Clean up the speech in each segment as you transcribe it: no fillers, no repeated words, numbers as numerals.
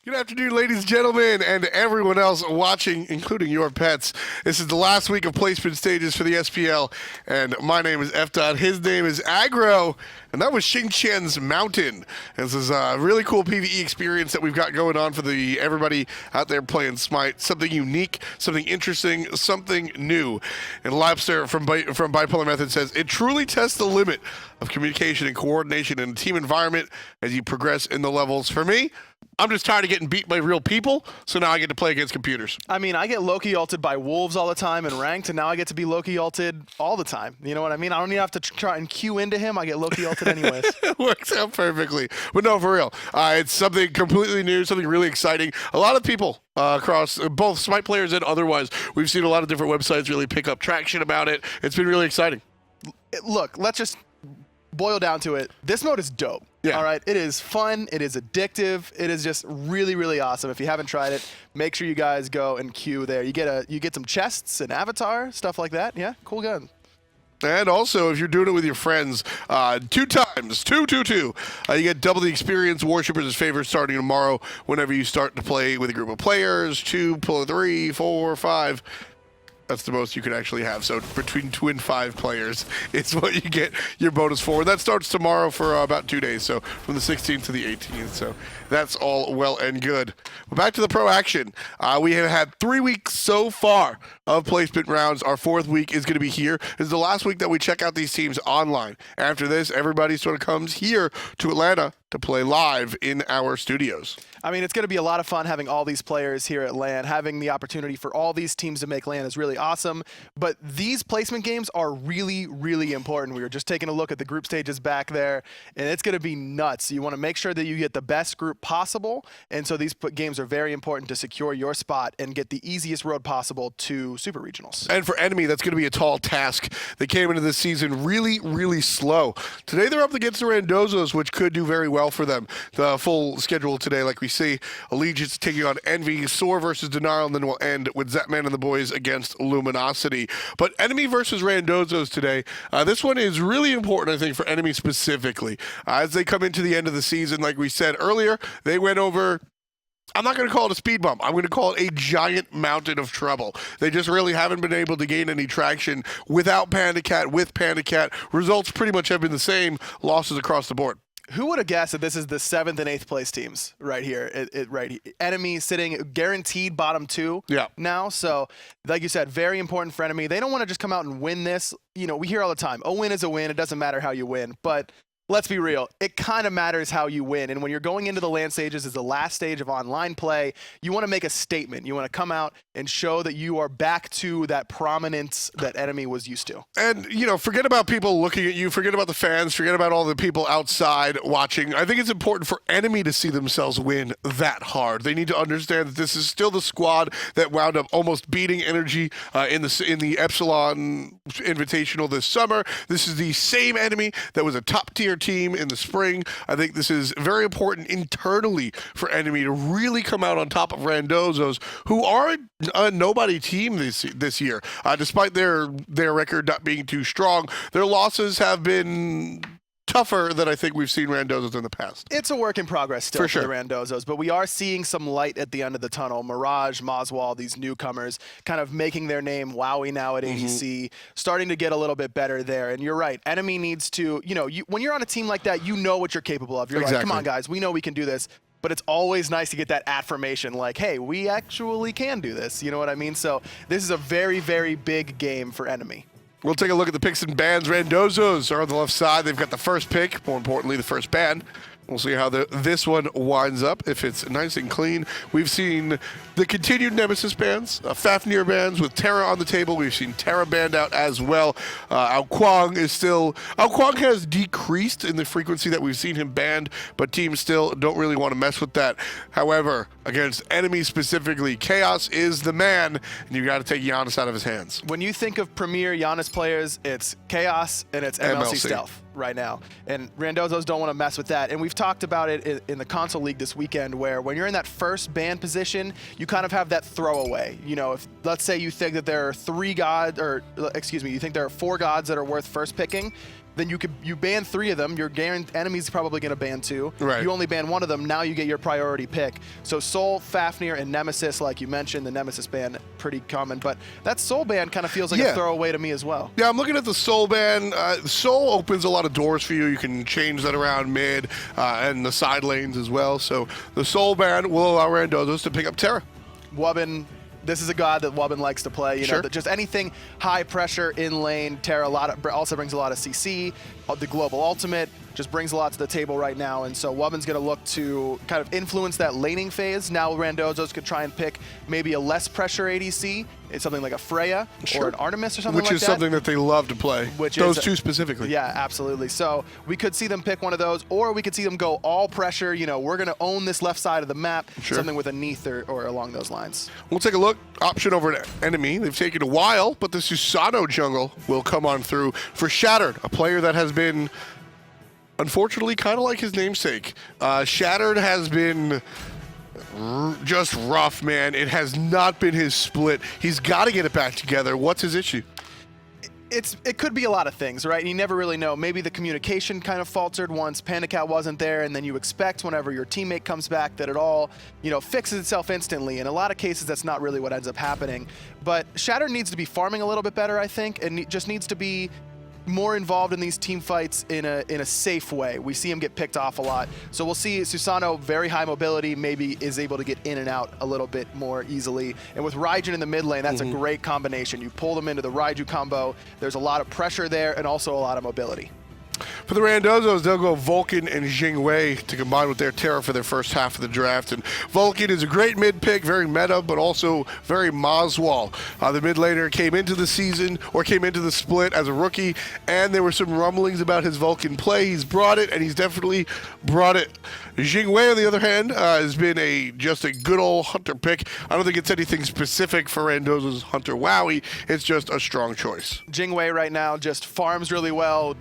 Good afternoon, ladies and gentlemen, and everyone else watching, including your pets. This is the last week of placement stages for the SPL, and my name is F. His name is Aggro, and that was Xingqian's Mountain. This is a really cool PvE experience that we've got going on for everybody out there playing Smite. Something unique, something interesting, something new. And Lapster from Bipolar Method says, it truly tests the limit of communication and coordination in a team environment as you progress in the levels. For me, I'm just tired of getting beat by real people, so now I get to play against computers. I mean, I get Loki ulted by wolves all the time in ranked, and now I get to be Loki ulted all the time. You know what I mean? I don't even have to try and queue into him. I get Loki ulted anyways. It works out perfectly. But no, for real. It's something completely new, something really exciting. A lot of people across both Smite players and otherwise, we've seen a lot of different websites really pick up traction about it. It's been really exciting. Look, let's just boil down to it. This mode is dope. Yeah. All right. It is fun. It is addictive. It is just really, really awesome. If you haven't tried it, make sure you guys go and queue there. You get some chests, an avatar, stuff like that. Yeah, cool gun. And also, if you're doing it with your friends, 2 times, 2, 2, 2, you get double the experience. Worshippers is favored starting tomorrow whenever you start to play with a group of players. 2, pull 3, 4, 5. That's the most you can actually have. So between 2 and 5 players is what you get your bonus for. That starts tomorrow for about 2 days, so from the 16th to the 18th. So that's all well and good. But back to the pro action. We have had 3 weeks so far of placement rounds. Our 4th week is going to be here. This is the last week that we check out these teams online. After this, everybody sort of comes here to Atlanta to play live in our studios. I mean, it's going to be a lot of fun having all these players here at LAN. Having the opportunity for all these teams to make LAN is really awesome. But these placement games are really, really important. We were just taking a look at the group stages back there, and it's going to be nuts. You want to make sure that you get the best group possible, and so these games are very important to secure your spot and get the easiest road possible to Super Regionals. And for Enemy, that's going to be a tall task. They came into this season really, really slow. Today they're up against the Randozos, which could do very well for them. The full schedule today, like we see, Allegiance taking on Envy, Soar versus Denial, and then we'll end with Zetman and the boys against Luminosity. But Enemy versus Randozos today, this one is really important, I think, for Enemy specifically. As they come into the end of the season, like we said earlier, they went over, I'm not going to call it a speed bump. I'm going to call it a giant mountain of trouble. They just really haven't been able to gain any traction without PandaCat, with PandaCat. Results pretty much have been the same, losses across the board. Who would have guessed that this is the 7th and 8th place teams right here? Enemy sitting guaranteed bottom 2 now. So, like you said, very important for Enemy. They don't want to just come out and win this. You know, we hear all the time, a win is a win. It doesn't matter how you win. But let's be real. It kind of matters how you win. And when you're going into the LAN stages as the last stage of online play, you want to make a statement. You want to come out and show that you are back to that prominence that Enemy was used to. And, you know, forget about people looking at you, forget about the fans, forget about all the people outside watching. I think it's important for Enemy to see themselves win that hard. They need to understand that this is still the squad that wound up almost beating Energy in the Epsilon Invitational this summer. This is the same Enemy that was a top-tier team in the spring. I think this is very important internally for Enemy to really come out on top of Randozos, who are a nobody team this year. Despite their record not being too strong, their losses have been tougher than I think we've seen Randozos in the past. It's a work in progress still for the Randozos, but we are seeing some light at the end of the tunnel. Mirage, moswal, these newcomers kind of making their name. Wowy now at ADC, starting to get a little bit better there. And you're right, Enemy needs to, you know, when you're on a team like that, you know what you're capable of. You're like, come on guys, we know we can do this. But it's always nice to get that affirmation like, hey, we actually can do this. You know what I mean? So this is a very, very big game for Enemy. We'll take a look at the picks and bans. Randozos are on the left side. They've got the first pick, more importantly, the first ban. We'll see how this one winds up, if it's nice and clean. We've seen the continued Nemesis bans, Fafnir bans with Terra on the table. We've seen Terra banned out as well. Kuang has decreased in the frequency that we've seen him banned, but teams still don't really want to mess with that. However, against Enemies specifically, Khaos is the man, and you got to take Giannis out of his hands. When you think of premier Giannis players, it's Khaos and it's MLC Stealth right now. And Randozos don't want to mess with that. And we've talked about it in the console league this weekend, where when you're in that first ban position, you kind of have that throwaway. You know, if let's say you think that there are you think there are 4 gods that are worth first picking, then you ban 3 of them. Your enemy's probably going to ban 2. Right. You only ban 1 of them. Now you get your priority pick. So Soul, Fafnir, and Nemesis, like you mentioned, the Nemesis ban pretty common, but that Soul ban kind of feels like a throwaway to me as well. Yeah, I'm looking at the Soul ban. Soul opens a lot of doors for you. You can change that around mid and the side lanes as well. So the Soul ban will allow Randozos to pick up Terra. Wubbn, this is a god that Wubbn likes to play. You know, just anything high pressure in lane. Terra also brings a lot of CC. The global ultimate just brings a lot to the table right now, and so Wubbn's going to look to kind of influence that laning phase. Now Randozos could try and pick maybe a less pressure ADC. It's something like a Freya or an Artemis or something like that. Which is something that they love to play. Those two specifically. Yeah, absolutely. So we could see them pick one of those, or we could see them go all pressure. You know, we're going to own this left side of the map. Something with a Neath or along those lines. We'll take a look. Option over an enemy. They've taken a while, but the Susano jungle will come on through for Shattered, a player that has been, unfortunately, kind of like his namesake. Shattered has been just rough, man. It has not been his split. He's got to get it back together. What's his issue? It could be a lot of things, right? And you never really know. Maybe the communication kind of faltered once PandaCat wasn't there, and then you expect whenever your teammate comes back that it all, you know, fixes itself instantly. In a lot of cases, that's not really what ends up happening. But Shatter needs to be farming a little bit better, I think, and just needs to be more involved in these team fights in a safe way. We see him get picked off a lot. So we'll see Susano, very high mobility, maybe is able to get in and out a little bit more easily. And with Raijin in the mid lane, that's a great combination. You pull them into the Raiju combo. There's a lot of pressure there and also a lot of mobility. For the Randozos, they'll go Vulcan and Jing to combine with their Terra for their first half of the draft. And Vulcan is a great mid pick, very meta, but also very moswal. The mid laner came into the season, or came into the split as a rookie, and there were some rumblings about his Vulcan play. He's brought it, and he's definitely brought it. Jing on the other hand, has been just a good old hunter pick. I don't think it's anything specific for Randozos hunter Wowy. It's just a strong choice. Jing right now just farms really well,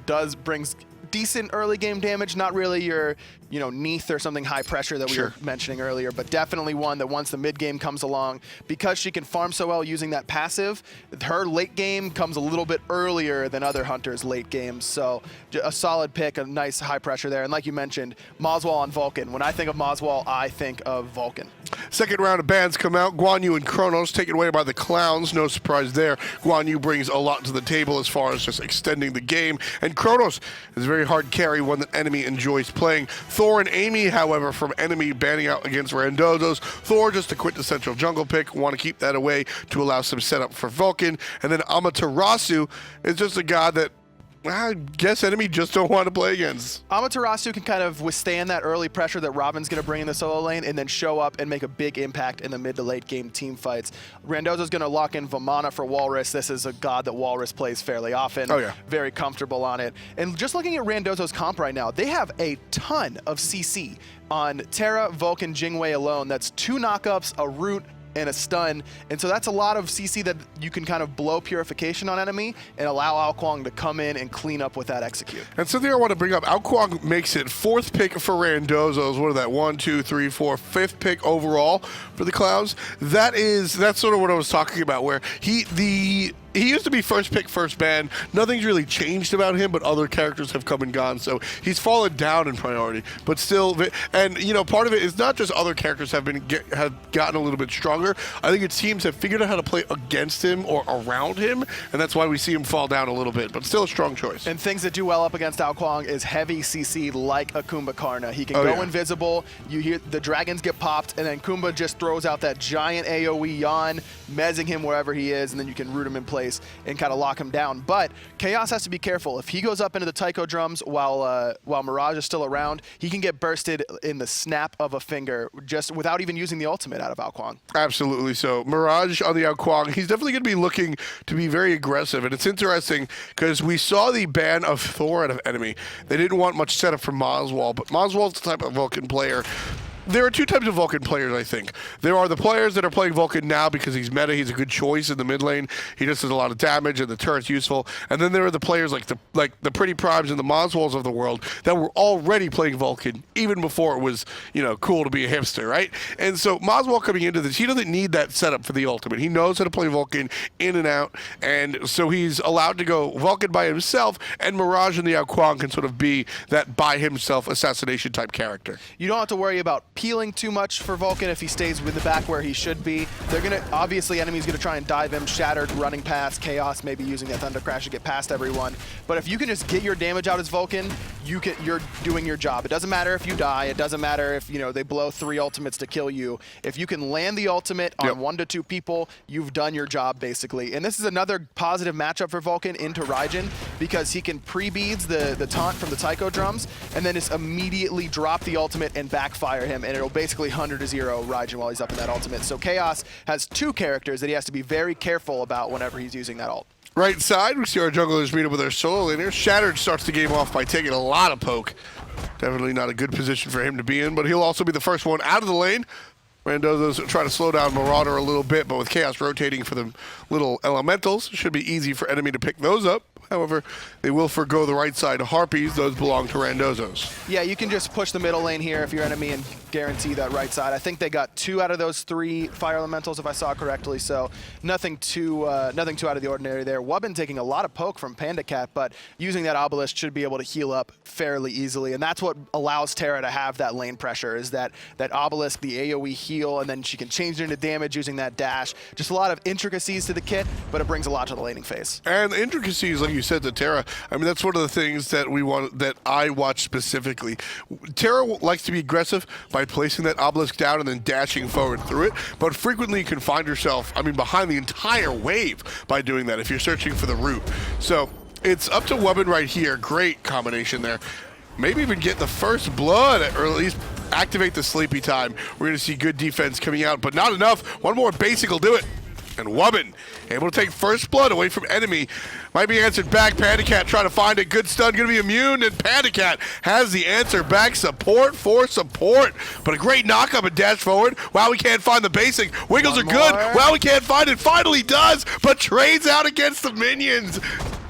brings decent early game damage, not really your, you know, Neath or something high pressure that we were mentioning earlier, but definitely one that once the mid game comes along, because she can farm so well using that passive, her late game comes a little bit earlier than other hunters' late games. So a solid pick, a nice high pressure there. And like you mentioned, moswal on Vulcan. When I think of moswal, I think of Vulcan. Second round of bans come out. Guan Yu and Kronos taken away by the Clowns. No surprise there. Guan Yu brings a lot to the table as far as just extending the game. And Kronos is a very hard carry, one that enemy enjoys playing. Thor and Amy, however, from enemy banning out against Randozos. Thor just a quintessential jungle pick. Want to keep that away to allow some setup for Vulcan. And then Amaterasu is just a god that I guess enemy just don't want to play against. Amaterasu can kind of withstand that early pressure that Robin's going to bring in the solo lane and then show up and make a big impact in the mid to late game team fights. Randozos going to lock in Vamana for Whalrus. This is a god that Whalrus plays fairly often. Oh, yeah. Very comfortable on it. And just looking at Randozos comp right now, they have a ton of CC on Terra, Vulcan, Jingwei alone. That's 2 knockups, a root, and a stun, and so that's a lot of CC that you can kind of blow purification on enemy and allow Kuang to come in and clean up with that execute. And something I want to bring up, Kuang makes it 4th pick for Randozos. What is that? 1, 2, 3, 4, 5th pick overall for the Clowns. That's sort of what I was talking about, where he used to be first pick, first ban. Nothing's really changed about him, but other characters have come and gone, so he's fallen down in priority. But still, and you know, part of it is not just other characters have gotten a little bit stronger. I think it's teams have figured out how to play against him or around him, and that's why we see him fall down a little bit. But still a strong choice. And things that do well up against Kuang is heavy CC like a Kumbhakarna. He can go invisible. You hear the dragons get popped, and then Kumbha just throws out that giant AoE yawn, mezzing him wherever he is, and then you can root him in place and kind of lock him down. But Khaos has to be careful. If he goes up into the Taiko drums while Mirage is still around, he can get bursted in the snap of a finger just without even using the ultimate out of Kuang. Absolutely. So Mirage on the Kuang, he's definitely going to be looking to be very aggressive. And it's interesting because we saw the ban of Thor out of enemy. They didn't want much setup from moswal, but moswal's the type of Vulcan player there are two types of Vulcan players, I think. There are the players that are playing Vulcan now because he's meta, he's a good choice in the mid lane, he just does a lot of damage and the turret's useful. And then there are the players like the Pretty Primes and the moswals of the world that were already playing Vulcan even before it was, you know, cool to be a hipster, right? And so moswal coming into this, he doesn't need that setup for the ultimate. He knows how to play Vulcan in and out, and so he's allowed to go Vulcan by himself, and Mirage and the Kuang can sort of be that by himself assassination type character. You don't have to worry about peeling too much for Vulcan if he stays with the back where he should be. They're gonna, obviously enemies gonna try and dive him, Shattered running past, Khaos maybe using that Thunder Crash to get past everyone. But if you can just get your damage out as Vulcan, you're doing your job. It doesn't matter if you die, it doesn't matter if, you know, they blow 3 ultimates to kill you. If you can land the ultimate on 1 to 2 people, you've done your job basically. And this is another positive matchup for Vulcan into Raijin because he can pre-beads the taunt from the Taiko drums and then just immediately drop the ultimate and backfire him, and it'll basically 100 to 0 Raijin while he's up in that ultimate. So Khaos has 2 characters that he has to be very careful about whenever he's using that ult. Right side, we see our junglers meet up with their solo laner. Shattered starts the game off by taking a lot of poke. Definitely not a good position for him to be in, but he'll also be the first one out of the lane. Randozos try to slow down Marauder a little bit, but with Khaos rotating for the little elementals, it should be easy for enemy to pick those up. However, they will forgo the right side Harpies. Those belong to Randozos. Yeah, you can just push the middle lane here if you're enemy and guarantee that right side. I think they got 2 out of those 3 fire elementals, if I saw correctly. So nothing too out of the ordinary there. Wubbn taking a lot of poke from PandaCat, but using that obelisk should be able to heal up fairly easily. And that's what allows Terra to have that lane pressure, is that obelisk, the AoE heal, and then she can change it into damage using that dash. Just a lot of intricacies to the kit, but it brings a lot to the laning phase. And the intricacies, like you said, to Terra, I mean, that's one of the things that I watch specifically. Terra likes to be aggressive by placing that obelisk down and then dashing forward through it, but frequently you can find yourself, I mean, behind the entire wave by doing that if you're searching for the root. So it's up to Wubbn right here. Great combination there. Maybe even get the first blood, or at least activate the sleepy time. We're going to see good defense coming out, but not enough. One more basic will do it. And Wubbn able to take first blood away from enemy. Might be answered back. PandaCat trying to find it. Good stun, going to be immune, and PandaCat has the answer back. Support for support. But a great knock-up and dash forward. Wow, we can't find the basic. Wiggles are good. Wow, we can't find it. Finally does, but trades out against the minions.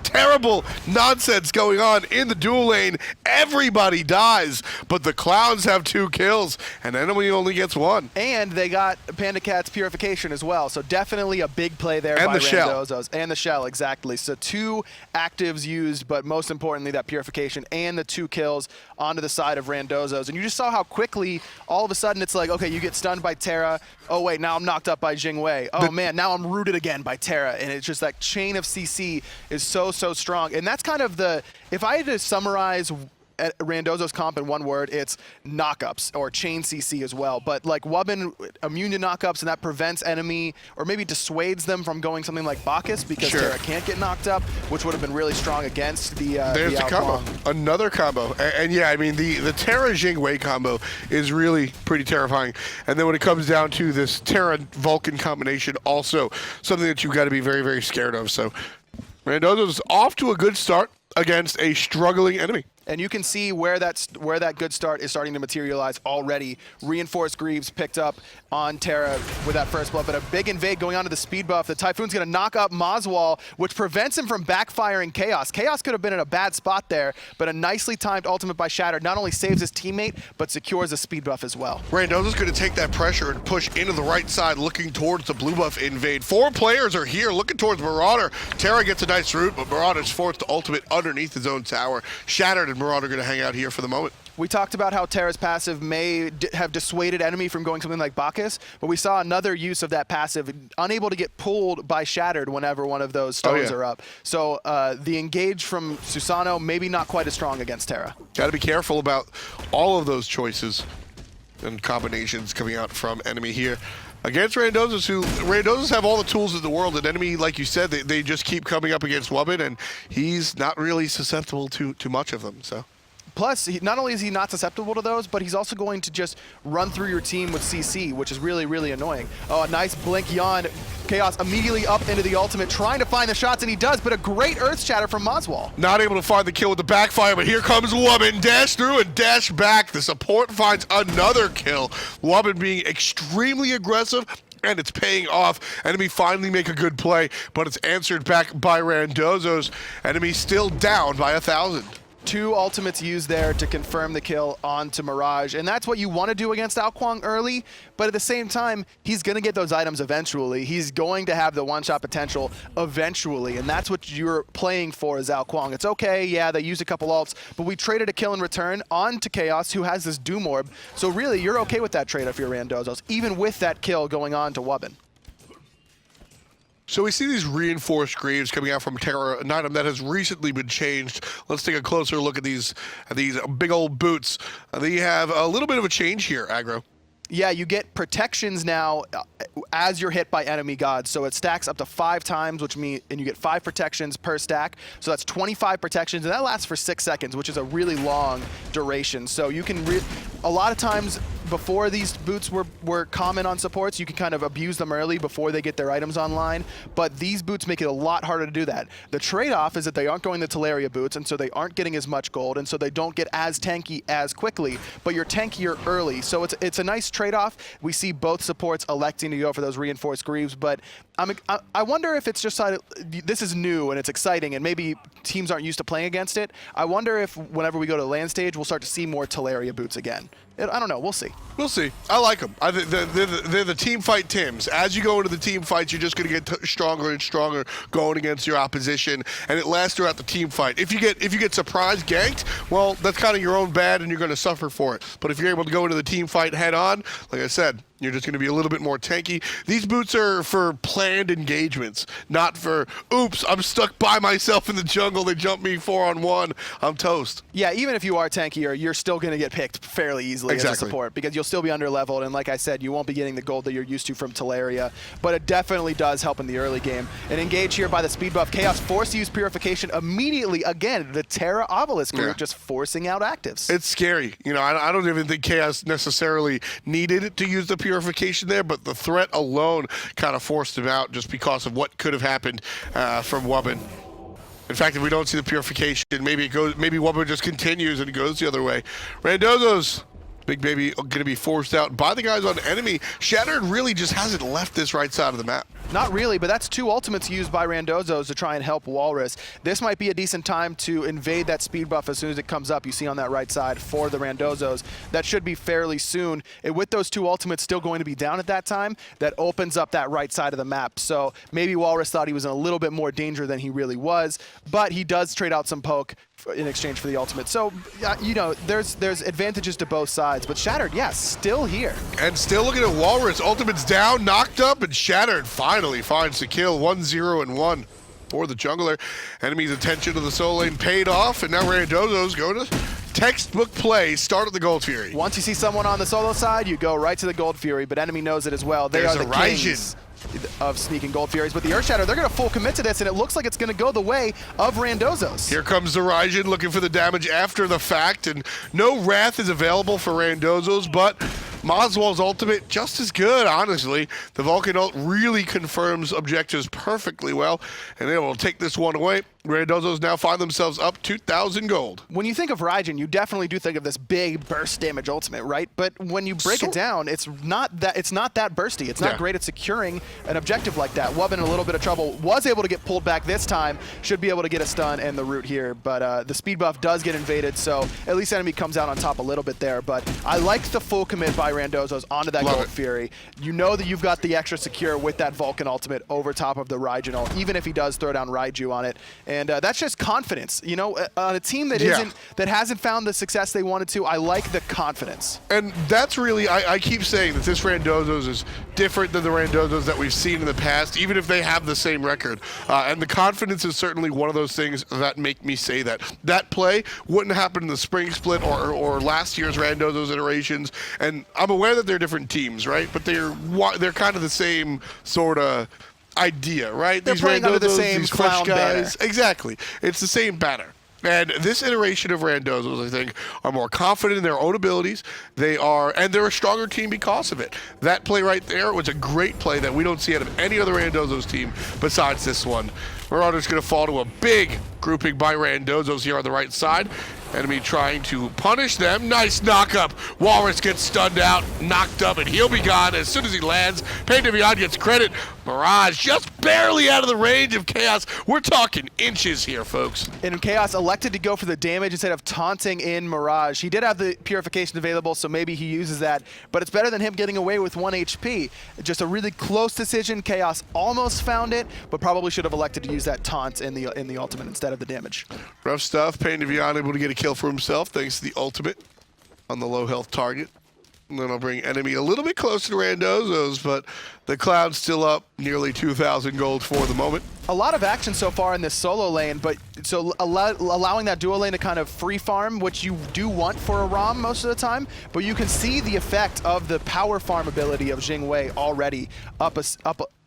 Terrible nonsense going on in the dual lane. Everybody dies, but the clowns have 2 kills, and enemy only gets 1. And they got PandaCat's purification as well, so definitely a big play there and by the Randozos. Shell. And the shell, exactly. So 2 actives used, but most importantly that purification and the 2 kills onto the side of Randozos. And you just saw how quickly, all of a sudden, it's like, okay, you get stunned by Terra. Oh wait, now I'm knocked up by Jing. Oh man, now I'm rooted again by Terra. And it's just that chain of CC is so strong. And that's kind of the, if I had to summarize Randozos comp in one word, it's knockups or chain CC as well. But like Wubbn immune to knockups, and that prevents enemy or maybe dissuades them from going something like Bacchus because Terra can't get knocked up, which would have been really strong against the There's the combo. Another combo. And yeah, I mean, the Terra Jing Wei combo is really pretty terrifying. And then when it comes down to this Terra Vulcan combination, also something that you've got to be very, very scared of. So Randozos is off to a good start against a struggling enemy. And you can see where that good start is starting to materialize already. Reinforced Greaves picked up on Terra with that first blood, but a big invade going on to the speed buff. The Typhoon's going to knock up moswal, which prevents him from backfiring Khaos. Khaos could have been in a bad spot there, but a nicely timed ultimate by Shattered not only saves his teammate, but secures a speed buff as well. Randozos going to take that pressure and push into the right side, looking towards the blue buff invade. 4 players are here looking towards Marauder. Terra gets a nice root, but Marauder's forced to ultimate underneath his own tower. Shattered and Marauder going to hang out here for the moment. We talked about how Terra's passive may have dissuaded enemy from going something like Bacchus, but we saw another use of that passive, unable to get pulled by Shattered whenever one of those stones are up. So the engage from Susano, maybe not quite as strong against Terra. Got to be careful about all of those choices and combinations coming out from enemy here. Against Randozos, Randozos have all the tools in the world, and enemy, like you said, they just keep coming up against Wubbn, and he's not really susceptible to much of them, so. Plus, not only is he not susceptible to those, but he's also going to just run through your team with CC, which is really, really annoying. Oh, a nice blink yawn. Khaos immediately up into the ultimate, trying to find the shots, and he does, but a great Earth Shatter from moswal. Not able to find the kill with the backfire, but here comes Wubbn. Dash through and dash back. The support finds another kill. Wubbn being extremely aggressive, and it's paying off. Enemy finally make a good play, but it's answered back by Randozos. Enemy still down by 1,000. 2 ultimates used there to confirm the kill onto Mirage, and that's what you want to do against Kuang early, but at the same time, he's going to get those items eventually. He's going to have the one-shot potential eventually, and that's what you're playing for as Kuang. It's okay, yeah, they used a couple ults, but we traded a kill in return onto Khaos, who has this Doom Orb, so really, you're okay with that trade if you're Randozos, even with that kill going on to Wubbn. So we see these reinforced greaves coming out from Terra, an item that has recently been changed. Let's take a closer look at these big old boots. They have a little bit of a change here, Aggro. Yeah, you get protections now as you're hit by enemy gods. So it stacks up to 5 times, which means, and you get 5 protections per stack. So that's 25 protections, and that lasts for 6 seconds, which is a really long duration. So you can, a lot of times before these boots were common on supports, you can kind of abuse them early before they get their items online, but these boots make it a lot harder to do that. The trade-off is that they aren't going the Terra boots, and so they aren't getting as much gold, and so they don't get as tanky as quickly, but you're tankier early. So it's a nice trade-off. We see both supports electing to go for those reinforced greaves, but I wonder if it's just this is new and it's exciting, and maybe teams aren't used to playing against it. I wonder if whenever we go to the land stage, we'll start to see more Terra boots again. I don't know. We'll see. We'll see. I like them. They're the team fight Tims. As you go into the team fights, you're just going to get stronger and stronger going against your opposition, and it lasts throughout the team fight. If you get surprise ganked, well, that's kind of your own bad, and you're going to suffer for it. But if you're able to go into the team fight head on, like I said, you're just going to be a little bit more tanky. These boots are for planned engagements, not for, oops, I'm stuck by myself in the jungle. They jumped me 4-on-1. I'm toast. Yeah, even if you are tankier, you're still going to get picked fairly easily as a support because you'll still be under-leveled. And like I said, you won't be getting the gold that you're used to from Terra. But it definitely does help in the early game. And engage here by the speed buff. Khaos forced to use Purification immediately. Again, the Terra Obelisk group just forcing out actives. It's scary. You know, I don't even think Khaos necessarily needed to use the Purification there, but the threat alone kind of forced him out just because of what could have happened from Wubbn. In fact, if we don't see the Purification, maybe Wubbn just continues and goes the other way. Randozos, Big Baby going to be forced out by the guys on enemy. Shattered really just hasn't left this right side of the map. Not really, but that's 2 ultimates used by Randozos to try and help Whalrus. This might be a decent time to invade that speed buff as soon as it comes up. You see on that right side for the Randozos. That should be fairly soon. And with those 2 ultimates still going to be down at that time, that opens up that right side of the map. So maybe Whalrus thought he was in a little bit more danger than he really was, but he does trade out some poke in exchange for the ultimate. So, you know, there's advantages to both sides, but Shattered, yes, still here. And still looking at Whalrus. Ultimate's down, knocked up, and Shattered finally finds the kill. 1-0-1 for the jungler. Enemy's attention to the solo lane paid off, and now Randozos go to textbook play, start at the Gold Fury. Once you see someone on the solo side, you go right to the Gold Fury, but enemy knows it as well. They are the kings of sneaking Gold Furies, but the Earth Shatter, they're going to full commit to this, and it looks like it's going to go the way of Randozos. Here comes the Raijin looking for the damage after the fact, and no Wrath is available for Randozos, but moswal's ultimate just as good, honestly. The Vulcan ult really confirms objectives perfectly well, and they will take this one away. Randozos now find themselves up 2,000 gold. When you think of Raijin, you definitely do think of this big burst damage ultimate, right? But when you break it down, it's not that bursty. It's not great at securing an objective like that. Wubbn in a little bit of trouble, was able to get pulled back this time, should be able to get a stun and the root here, but the speed buff does get invaded, so at least enemy comes out on top a little bit there. But I like the full commit by Randozos onto that Gold Fury. You know that you've got the extra secure with that Vulcan ultimate over top of the Raijin ult, even if he does throw down Raiju on it. And that's just confidence, you know, on a team that hasn't found the success they wanted to. I like the confidence. And that's really, I keep saying that this Randozos is different than the Randozos that we've seen in the past, even if they have the same record. And the confidence is certainly one of those things that make me say that. That play wouldn't happen in the spring split or last year's Randozos iterations. And I'm aware that they're different teams, right? But they're kind of the same sort of idea, right? They're playing under the same these fresh clown guys. banner. Exactly. It's the same banner. And this iteration of Randozos, I think, are more confident in their own abilities. And they're a stronger team because of it. That play right there was a great play that we don't see out of any other Randozos team besides this one. Marauder's going to fall to a big grouping by Randozos here on the right side. Enemy trying to punish them. Nice knock-up. Whalrus gets stunned out, knocked up, and he'll be gone as soon as he lands. PainDeViande gets credit. Mirage just barely out of the range of Khaos. We're talking inches here, folks. And Khaos elected to go for the damage instead of taunting in Mirage. He did have the purification available, so maybe he uses that, but it's better than him getting away with 1 HP. Just a really close decision. Khaos almost found it, but probably should have elected to use that taunt in the ultimate instead of the damage. Rough stuff. PainDeViande able to get a kill for himself thanks to the ultimate on the low health target. And then I'll bring enemy a little bit closer to Randozos, but the cloud's still up nearly 2,000 gold for the moment. A lot of action so far in this solo lane, but so allowing that dual lane to kind of free farm, which you do want for a Ram most of the time, but you can see the effect of the power farm ability of Jing already up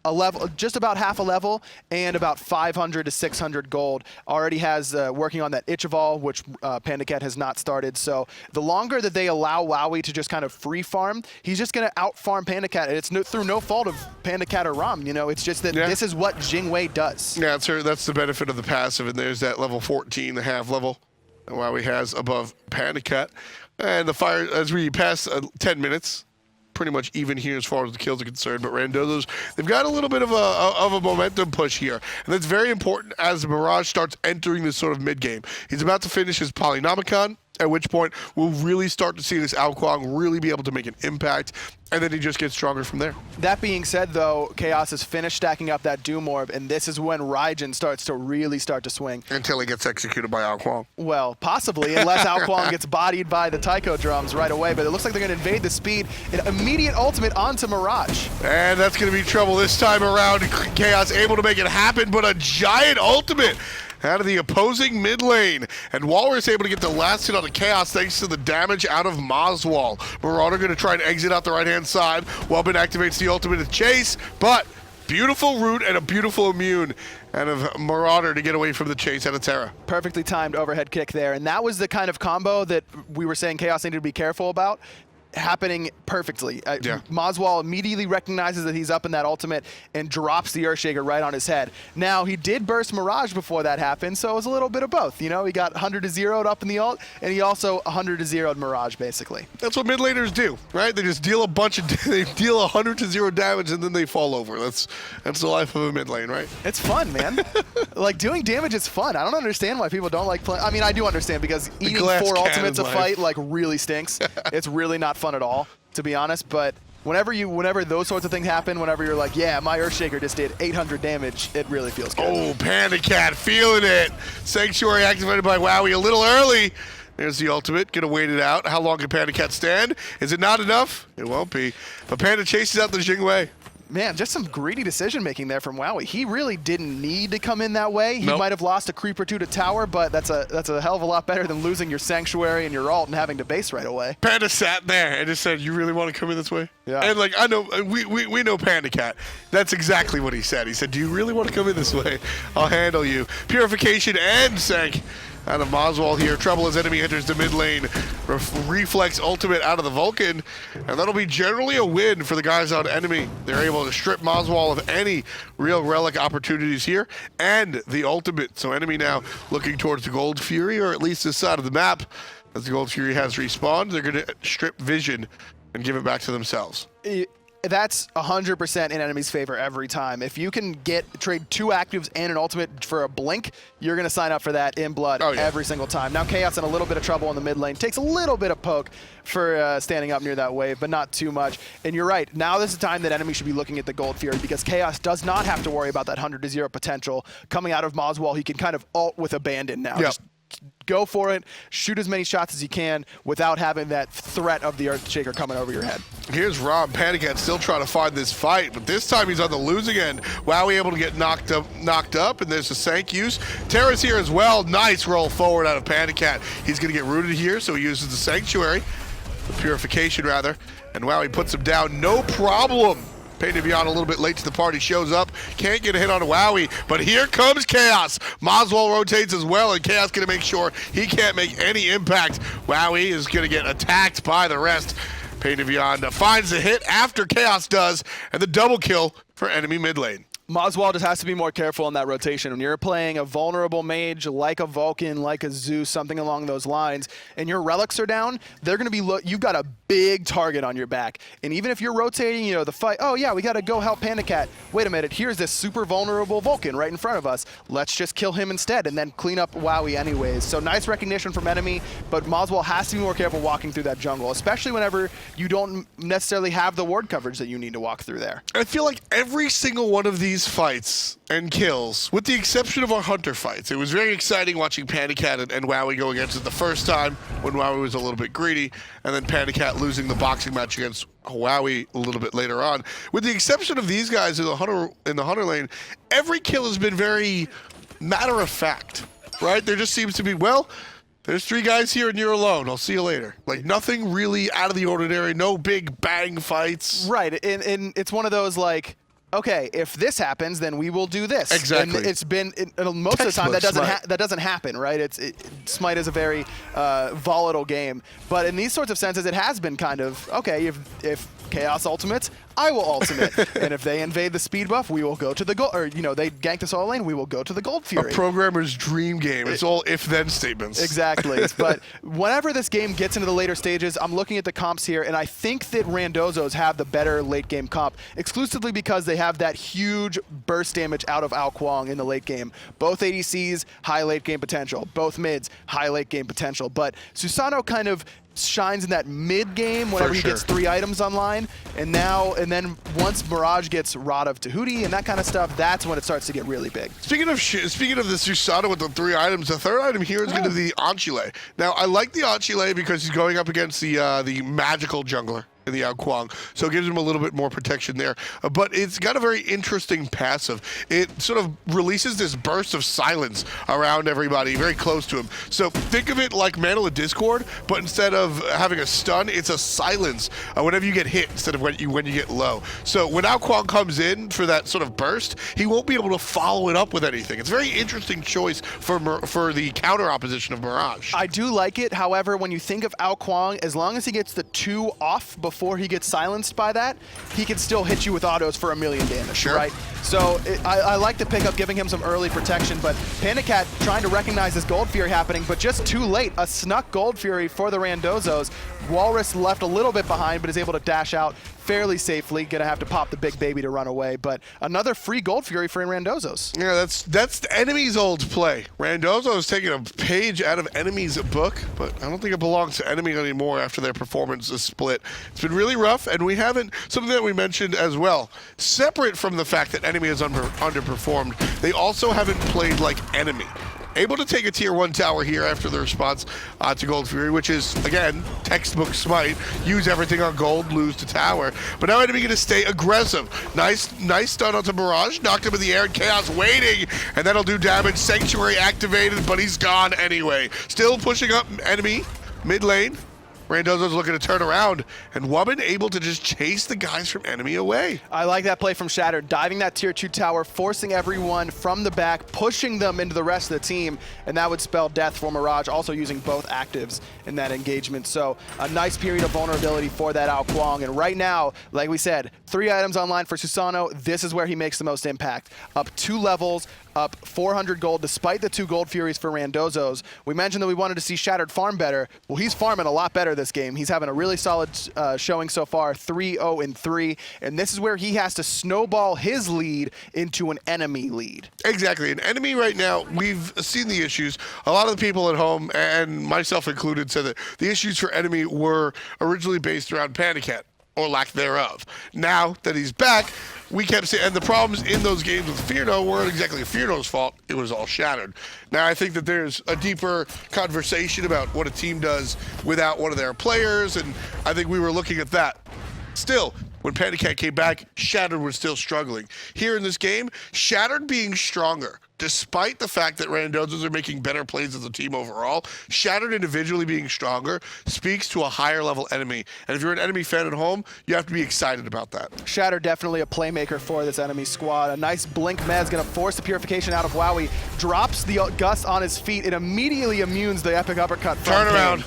a level, just about half a level, and about 500 to 600 gold. Already has working on that Itch of All, which PandaCat has not started. So the longer that they allow Wowy to just kind of free farm, he's just going to out farm PandaCat, and it's through no fault of PandaCat or Ram. You know, it's just that this is what Jing does. Yeah, that's the benefit of the passive, and there's that level 14, the half level that Wowy has above PandaCat. And the fire, as we pass 10 minutes, pretty much even here as far as the kills are concerned, but Randozos, they've got a little bit of a momentum push here, and that's very important as Mirage starts entering this sort of mid-game. He's about to finish his Polynomicon, at which point we'll really start to see this Kuang really be able to make an impact, and then he just gets stronger from there. That being said, though, Khaos has finished stacking up that Doom Orb, and this is when Raijin starts to swing. Until he gets executed by Kuang. Well, possibly, unless Kuang gets bodied by the Taiko drums right away, but it looks like they're going to invade the speed. An immediate ultimate onto Mirage. And that's going to be trouble this time around. Khaos able to make it happen, but a giant ultimate out of the opposing mid lane. And Whalrus able to get the last hit on the Khaos thanks to the damage out of moswal. Marauder going to try and exit out the right-hand side. Wubbn activates the ultimate to chase, but beautiful root and a beautiful immune out of Marauder to get away from the chase out of Terra. Perfectly timed overhead kick there. And that was the kind of combo that we were saying Khaos needed to be careful about. Happening perfectly. Moswal immediately recognizes that he's up in that ultimate and drops the Earthshaker right on his head. Now, he did burst Mirage before that happened, so it was a little bit of both. You know, he got 100 to 0'd up in the ult, and he also 100 to 0'd Mirage, basically. That's what mid laners do, right? They just deal they deal 100 to 0 damage, and then they fall over. That's the life of a mid lane, right? It's fun, man. Like, doing damage is fun. I don't understand why people don't like playing. I mean, I do understand, because eating 4 ultimates a fight, like, really stinks. It's really not fun at all, to be honest, but whenever those sorts of things happen, whenever you're like, yeah, my Earthshaker just did 800 damage, it really feels good. Oh, PandaCat feeling it. Sanctuary activated by Wowy a little early. There's the ultimate, gonna wait it out. How long can PandaCat stand? Is it not enough? It won't be. But Panda chases out the Jing. Man, just some greedy decision-making there from Wowy. He really didn't need to come in that way. He might have lost a creep or two to tower, but that's a hell of a lot better than losing your Sanctuary and your ult and having to base right away. Panda sat there and just said, you really want to come in this way? Yeah. And like, I know, we know PandaCat. That's exactly what he said. He said, do you really want to come in this way? I'll handle you. Purification and Sank out of moswal here. Trouble as enemy enters the mid lane. Reflex ultimate out of the Vulcan. And that'll be generally a win for the guys on enemy. They're able to strip moswal of any real relic opportunities here. And the ultimate. So enemy now looking towards the Gold Fury, or at least this side of the map. As the Gold Fury has respawned, they're going to strip vision and give it back to themselves. That's 100% in enemy's favor every time. If you can trade 2 actives and an ultimate for a blink, you're going to sign up for that in blood every single time. Now, Khaos in a little bit of trouble in the mid lane. Takes a little bit of poke for standing up near that wave, but not too much. And you're right. Now this is the time that enemy should be looking at the Gold Fury, because Khaos does not have to worry about that 100 to 0 potential. Coming out of moswal, he can kind of ult with abandon now. Just go for it, shoot as many shots as you can without having that threat of the Earthshaker coming over your head. Here's Ram. PandaCat still trying to find this fight, but this time he's on the losing end. Wowy able to get knocked up, and there's a Sank use. Terra's here as well. Nice roll forward out of PandaCat. He's going to get rooted here, so he uses the Sanctuary, the Purification rather, and Wowy puts him down. No problem. PainDeViande a little bit late to the party, shows up, can't get a hit on Wowy, but here comes Khaos. Moswal rotates as well, and Khaos going to make sure he can't make any impact. Wowy is going to get attacked by the rest. PainDeViande finds the hit after Khaos does, and the double kill for enemy mid lane. Moswal just has to be more careful in that rotation. When you're playing a vulnerable mage like a Vulcan, like a Zeus, something along those lines, and your relics are down, they're going to be you've got a big target on your back. And even if you're rotating, you know, the fight, oh yeah, we got to go help PandaCat. Wait a minute, here's this super vulnerable Vulcan right in front of us. Let's just kill him instead and then clean up Wowy anyways. So nice recognition from enemy, but Moswal has to be more careful walking through that jungle, especially whenever you don't necessarily have the ward coverage that you need to walk through there. I feel like every single one of these fights and kills, with the exception of our Hunter fights, it was very exciting watching PandaCat and Wowy go against it the first time when Wowy was a little bit greedy, and then PandaCat losing the boxing match against Wowy a little bit later on. With the exception of these guys in the Hunter lane, every kill has been very matter of fact, right? There just seems to be, well, there's 3 guys here and you're alone. I'll see you later. Like, nothing really out of the ordinary, no big bang fights. Right, and it's one of those, like, okay, if this happens, then we will do this. Exactly. And it's been most of the time that doesn't happen, right? Smite is a very volatile game, but in these sorts of senses, it has been kind of okay. If Khaos ultimates, I will ultimate, and if they invade the speed buff, we will go to the gold. Or you know, they gank the solo lane, we will go to the Gold Fury. A programmer's dream game. It's all if-then statements. Exactly. But whenever this game gets into the later stages, I'm looking at the comps here, and I think that Randozos have the better late game comp, exclusively because they have that huge burst damage out of Kuang in the late game. Both ADCs, high late game potential. Both mids, high late game potential. But Susano kind of shines in that mid game whenever he gets 3 items online, and then once Mirage gets Rod of Tahuti and that kind of stuff, that's when it starts to get really big. Speaking of the Susano with the 3 items, the third item here is going to be the Enchile. Now, I like the Enchile because he's going up against the magical jungler in the Kuang, so it gives him a little bit more protection there. But it's got a very interesting passive. It sort of releases this burst of silence around everybody, very close to him. So think of it like Mantle of Discord, but instead of having a stun, it's a silence whenever you get hit instead of when you get low. So when Kuang comes in for that sort of burst, he won't be able to follow it up with anything. It's a very interesting choice for the counter opposition of Mirage. I do like it. However, when you think of Kuang, as long as he gets the 2 off before he gets silenced by that, he can still hit you with autos for 1,000,000 damage, right? So I like the pickup, giving him some early protection, but PandaCat trying to recognize this Gold Fury happening, but just too late. A snuck Gold Fury for the Randozos. Whalrus left a little bit behind, but is able to dash out fairly safely. Gonna have to pop the big baby to run away, but another free Gold Fury for Randozos. Yeah, that's the enemy's old play. Randozo is taking a page out of enemy's book, but I don't think it belongs to enemy anymore after their performance is split. It's been really rough, and we haven't, something that we mentioned as well, separate from the fact that enemy has underperformed, they also haven't played like enemy. Able to take a tier 1 tower here after the response to Gold Fury, which is, again, textbook Smite. Use everything on gold, lose to tower. But now enemy going to stay aggressive. Nice stun onto Mirage. Knocked him in the air, and Khaos waiting. And that'll do damage. Sanctuary activated, but he's gone anyway. Still pushing up enemy mid lane. Randozos looking to turn around, and Wubbn able to just chase the guys from enemy away. I like that play from Shattered, diving that tier 2 tower, forcing everyone from the back, pushing them into the rest of the team, and that would spell death for Mirage, also using both actives in that engagement. So a nice period of vulnerability for that Kuang, and right now, like we said, 3 items online for Susano. This is where he makes the most impact. Up 2 levels, up 400 gold, despite the 2 Gold Furies for Randozos. We mentioned that we wanted to see Shattered farm better. Well, he's farming a lot better this game. He's having a really solid showing so far, 3-0-3, and this is where he has to snowball his lead into an enemy lead. Exactly. An enemy right now, we've seen the issues. A lot of the people at home, and myself included, said that the issues for enemy were originally based around PandaCat, or lack thereof. Now that he's back, we kept saying, and the problems in those games with Fearno weren't exactly Fearno's fault, it was all Shattered. Now I think that there's a deeper conversation about what a team does without one of their players, and I think we were looking at that. Still, when PandaCat came back, Shattered was still struggling. Here in this game, Shattered being stronger, despite the fact that Randozos are making better plays as a team overall, Shattered individually being stronger speaks to a higher level enemy. And if you're an enemy fan at home, you have to be excited about that. Shattered definitely a playmaker for this enemy squad. A nice blink mez gonna force the purification out of Wowy, drops the gust on his feet, and immediately immunes the epic uppercut from Turn around.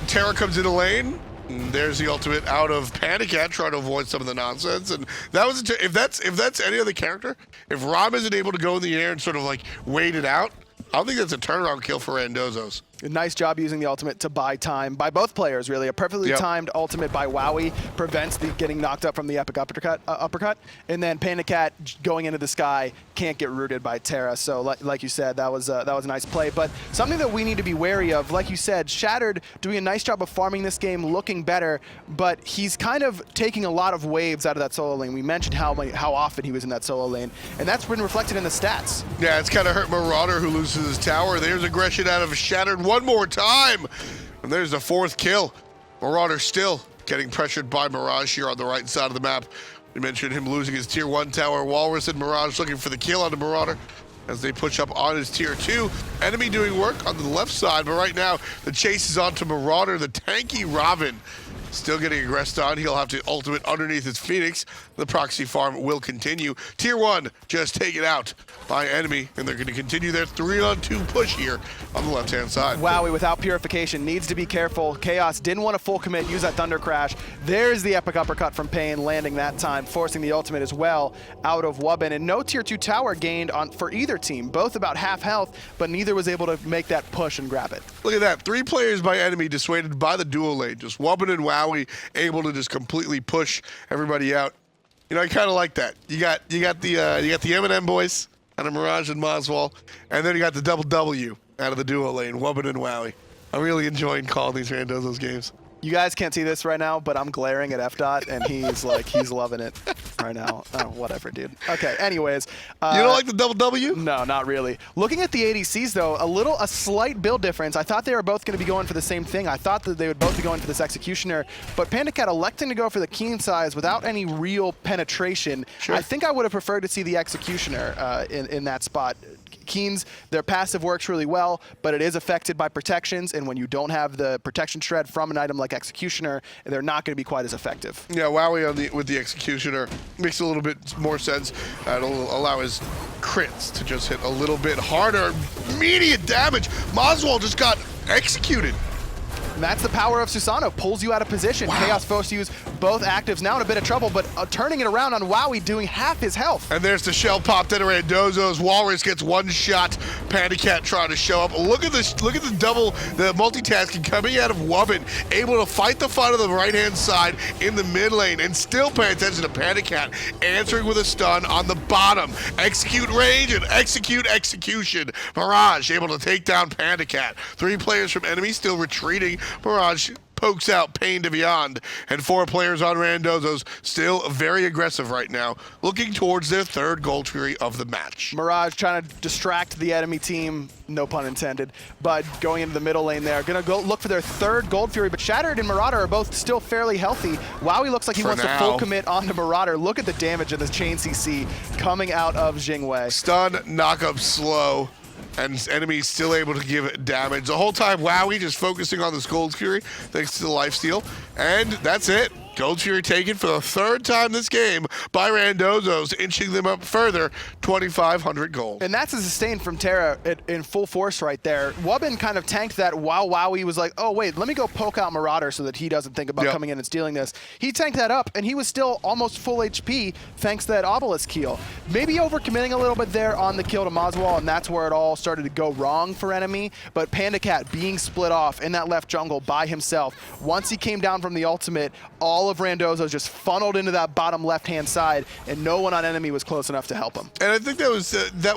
Terra comes into lane. And there's the ultimate out of PandaCat, trying to avoid some of the nonsense. And that was if that's any other character, if Rama isn't able to go in the air and sort of like wait it out, I don't think that's a turnaround kill for Randozos. A nice job using the ultimate to buy time by both players, really. A perfectly timed ultimate by Wowy prevents the getting knocked up from the epic uppercut. And then PandaCat going into the sky can't get rooted by Terra. So like you said, that was a nice play. But something that we need to be wary of, like you said, Shattered doing a nice job of farming this game, looking better, but he's kind of taking a lot of waves out of that solo lane. We mentioned how often he was in that solo lane, and that's been reflected in the stats. Yeah, it's kind of hurt Marauder, who loses his tower. There's aggression out of Shattered one more time, and there's the 4th kill. Marauder still getting pressured by Mirage here on the right side of the map. We mentioned him losing his tier 1 tower. Whalrus and Mirage looking for the kill on the Marauder as they push up on his tier 2. Enemy doing work on the left side, but right now the chase is on to Marauder, the tanky Ravana. Still getting aggressed on. He'll have to ultimate underneath his Phoenix. The proxy farm will continue. Tier 1 just taken out by enemy, and they're going to continue their 3-on-2 push here on the left-hand side. Wowy without purification needs to be careful. Khaos didn't want to full commit, use that Thunder Crash. There's the epic uppercut from Pain, landing that time, forcing the ultimate as well out of Wubbn. And no tier 2 tower gained for either team. Both about half health, but neither was able to make that push and grab it. Look at that. 3 players by enemy dissuaded by the dual lane. Just Wubbn and Wowy able to just completely push everybody out. You know, I kind of like that. You got the M&M boys out of Mirage and moswal, and then you got the double W out of the duo lane, Wubbn and Wowy. I'm really enjoying calling these Randozos games. You guys can't see this right now, but I'm glaring at FDOT, and he's loving it right now. Oh, whatever, dude. Okay, anyways. You don't like the double W? No, not really. Looking at the ADCs, though, a slight build difference. I thought they were both going to be going for the same thing. I thought that they would both be going for this Executioner, but PandaCat electing to go for the Keen size without any real penetration. Sure. I think I would have preferred to see the Executioner in that spot. Keens, their passive works really well, but it is affected by protections, and when you don't have the protection shred from an item like Executioner, they're not going to be quite as effective. Yeah, Wowy with the Executioner makes a little bit more sense. It'll allow his crits to just hit a little bit harder. Immediate damage. moswal just got executed. And that's the power of Susano, pulls you out of position. Wow. Khaos forced to use both actives, now in a bit of trouble, but turning it around on Wowy, doing half his health. And there's the shell popped into Randozos. Whalrus gets one shot. PandaCat trying to show up. Look at this, look at the multitasking coming out of Wubbn, able to fight the fight on the right-hand side in the mid lane, and still pay attention to PandaCat, answering with a stun on the bottom. Execute range and execute execution. Mirage able to take down PandaCat. 3 players from enemy still retreating. Mirage pokes out PainDeViande, and 4 players on Randozos, still very aggressive right now, looking towards their 3rd Gold Fury of the match. Mirage trying to distract the enemy team, no pun intended, but going into the middle lane there. Gonna go look for their 3rd Gold Fury, but Shattered and Marauder are both still fairly healthy. Wowy looks like he wants to full commit onto Marauder. Look at the damage of this chain CC coming out of Jing. Stun, knock up, slow. And enemies still able to give damage. The whole time, Wowy just focusing on this Gold Fury, thanks to the lifesteal. And that's it. Gold Fury taken for the 3rd time this game by Randozos, inching them up further, 2,500 gold. And that's a sustain from Terra in full force right there. Wubbn kind of tanked that while Wowy was like, oh wait, let me go poke out Marauder so that he doesn't think about coming in and stealing this. He tanked that up, and he was still almost full HP thanks to that obelisk heal. Maybe overcommitting a little bit there on the kill to moswal, and that's where it all started to go wrong for enemy. But PandaCat being split off in that left jungle by himself. Once he came down from the ultimate, all of Randozos just funneled into that bottom left-hand side, and no one on enemy was close enough to help him. And I think that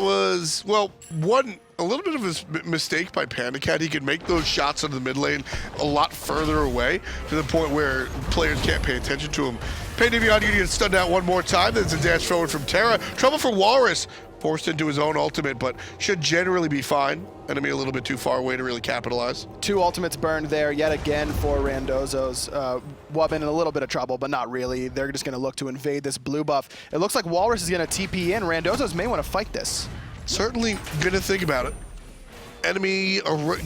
was well, a little bit of a mistake by PandaCat. He could make those shots into the mid lane a lot further away, to the point where players can't pay attention to him. PainDeViande gets stunned out one more time. There's a dash forward from Terra. Trouble for Whalrus. Forced into his own ultimate, but should generally be fine. Enemy a little bit too far away to really capitalize. 2 ultimates burned there yet again for Randozos. Wubbn in a little bit of trouble, but not really. They're just going to look to invade this blue buff. It looks like Whalrus is going to TP in. Randozos may want to fight this. Certainly going to think about it. Enemy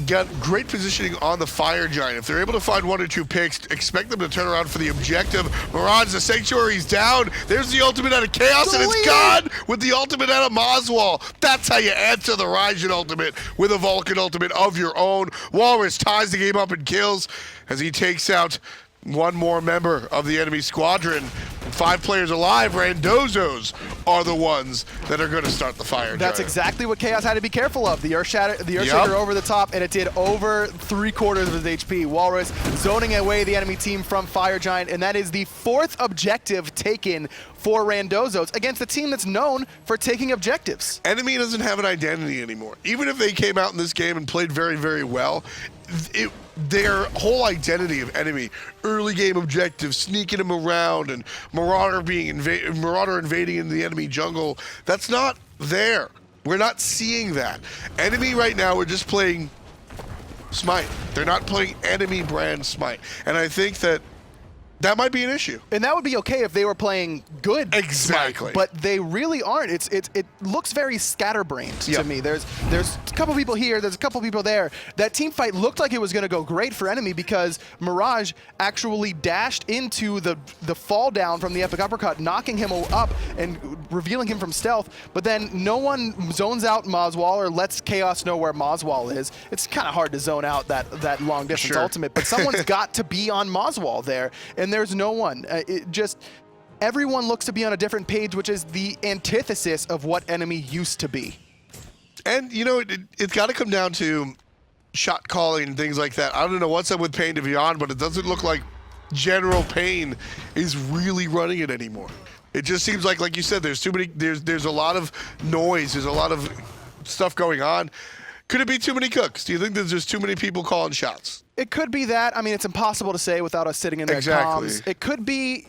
got great positioning on the Fire Giant. If they're able to find 1 or 2 picks, expect them to turn around for the objective. Mirage, the Sanctuary's down. There's the ultimate out of Khaos, and it's gone with the ultimate out of moswal. That's how you answer the Raijin ultimate with a Vulcan ultimate of your own. Whalrus ties the game up and kills as he takes out 1 more member of the enemy squadron. 5 players alive. Randozos are the ones that are going to start the Fire That's Giant. exactly what Khaos had to be careful of. The Earthshaker over the top, and it did over 3/4 of his HP. Whalrus zoning away the enemy team from Fire Giant, and that is the 4th objective taken for Randozos against a team that's known for taking objectives. Enemy doesn't have an identity anymore. Even if they came out in this game and played very, very well, their whole identity of Enemy, early game objectives, sneaking them around, and Marauder invading into the enemy jungle, that's not there. We're not seeing that. Enemy right now are just playing Smite. They're not playing Enemy brand Smite. And I think that might be an issue. And that would be okay if they were playing good Exactly. Smite, but they really aren't. It looks very scatterbrained to me. There's a couple people here, there's a couple people there. That team fight looked like it was going to go great for Enemy because Mirage actually dashed into the fall down from the Epic Uppercut, knocking him up and revealing him from stealth, but then no one zones out moswal or lets Khaos know where moswal is. It's kind of hard to zone out that long distance ultimate, but someone's got to be on moswal there, and there's no one. Everyone looks to be on a different page, which is the antithesis of what Enemy used to be. And, you know, it's got to come down to shot calling and things like that. I don't know what's up with PainDeViande, but it doesn't look like General Pain is really running it anymore. It just seems like you said, there's too many, there's a lot of noise, there's a lot of stuff going on. Could it be too many cooks? Do you think there's just too many people calling shots? It could be that. I mean, it's impossible to say without us sitting in their comms. It could be.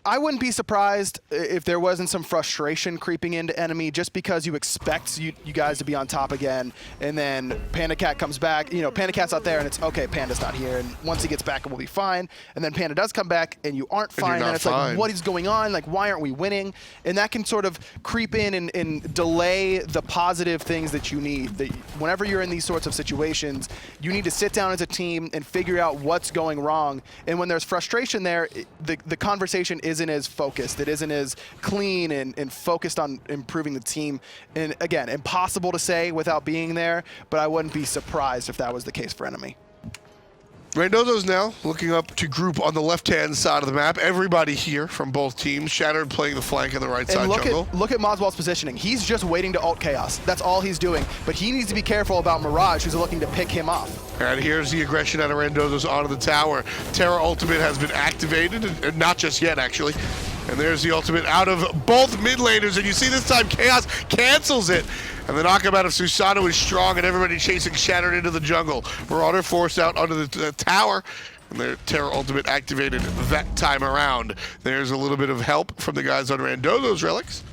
I wouldn't be surprised if there wasn't some frustration creeping into Enemy just because you expect you guys to be on top again, and then PandaCat comes back. You know, PandaCat's out there, and it's, okay, Panda's not here, and once he gets back, it will be fine. And then Panda does come back, and you aren't fine, and it's like, what is going on? Like, why aren't we winning? And that can sort of creep in and delay the positive things that you need. Whenever you're in these sorts of situations, you need to sit down as a team and figure out what's going wrong. And when there's frustration there, the conversation isn't as focused. It isn't as clean and focused on improving the team. And again, impossible to say without being there, but I wouldn't be surprised if that was the case for Enemy. Randozos now looking up to group on the left-hand side of the map. Everybody here from both teams. Shattered playing the flank on the right side jungle. Look at moswal's positioning. He's just waiting to ult Khaos. That's all he's doing. But he needs to be careful about Mirage, who's looking to pick him off. And here's the aggression out of Randozos onto the tower. Terra ultimate has been activated, and not just yet, actually. And there's the ultimate out of both mid laners, and you see this time Khaos cancels it. And the knockup out of Susano is strong, and everybody chasing Shattered into the jungle. Marauder forced out under the tower, and their Terra ultimate activated that time around. There's a little bit of help from the guys on Randozos relics.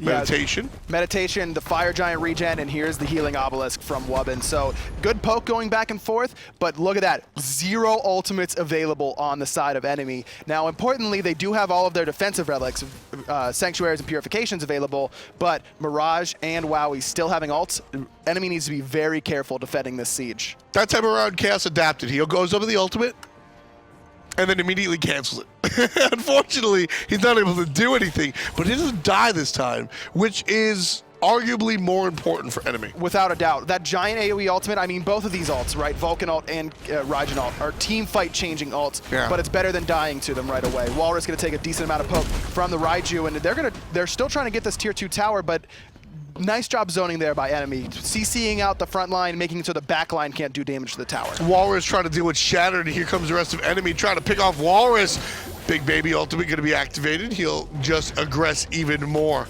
Meditation. Meditation, the Fire Giant regen, and here's the healing obelisk from Wubbn. So good poke going back and forth, but look at that. 0 ultimates available on the side of Enemy. Now, importantly, they do have all of their defensive relics, sanctuaries and purifications available, but Mirage and Wowy still having ults. Enemy needs to be very careful defending this siege. That time around, Khaos adapted. He goes up with the ultimate, and then immediately cancels it. Unfortunately, he's not able to do anything, but he doesn't die this time, which is arguably more important for Enemy. Without a doubt. That giant AoE ultimate, I mean, both of these ults, right? Vulcan ult and Raijin ult are team fight changing ults, but it's better than dying to them right away. Whalrus going to take a decent amount of poke from the Raiju, and they're still trying to get this tier 2 tower, but nice job zoning there by Enemy. CCing out the front line, making it so the back line can't do damage to the tower. Whalrus trying to deal with Shattered, and here comes the rest of Enemy trying to pick off Whalrus. Big baby ultimate going to be activated. He'll just aggress even more.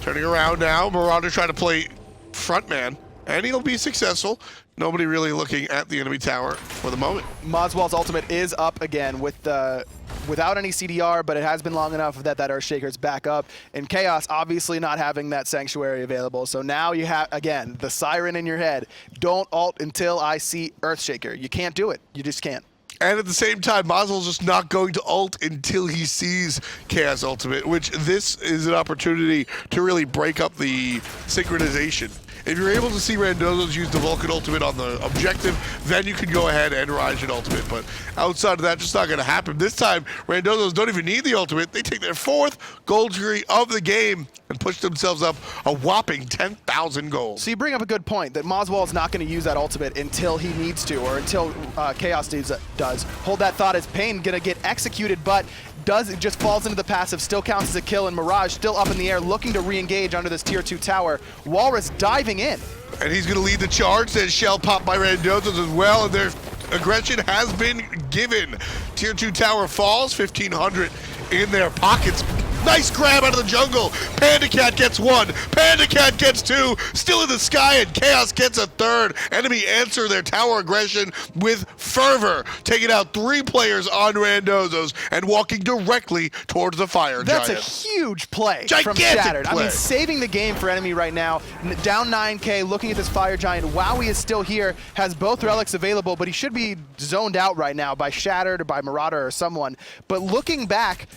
Turning around now, Marauder trying to play frontman, and he'll be successful. Nobody really looking at the enemy tower for the moment. moswal's ultimate is up again with the without any CDR, but it has been long enough that Earthshaker's back up. And Khaos obviously not having that Sanctuary available. So now you have, again, the siren in your head. Don't ult until I see Earthshaker. You can't do it. You just can't. And at the same time, moswal's just not going to ult until he sees Khaos ultimate, which this is an opportunity to really break up the synchronization. If you're able to see Randozos use the Vulcan ultimate on the objective, then you can go ahead and Raijin ultimate. But outside of that, just not going to happen. This time, Randozos don't even need the ultimate. They take their 4th gold tree of the game and push themselves up a whopping 10,000 gold. So you bring up a good point that moswal is not going to use that ultimate until he needs to, or until Khaos does. Hold that thought as Pain going to get executed, but it just falls into the passive, still counts as a kill, and Mirage still up in the air looking to re-engage under this tier 2 tower. Whalrus diving in. And he's going to lead the charge. There's shell pop by Randozos as well, and their aggression has been given. Tier 2 tower falls, 1,500 in their pockets. Nice grab out of the jungle. PandaCat gets 1. PandaCat gets 2. Still in the sky, and Khaos gets a 3rd. Enemy answer their tower aggression with fervor, taking out 3 players on Randozos and walking directly towards the fire giant. That's a huge play from Gigantic Shattered. play. I mean, saving the game for enemy right now. Down 9K, looking at this fire giant. Wowy is still here, has both relics available, but he should be zoned out right now by Shattered or by Marauder or someone. But looking back,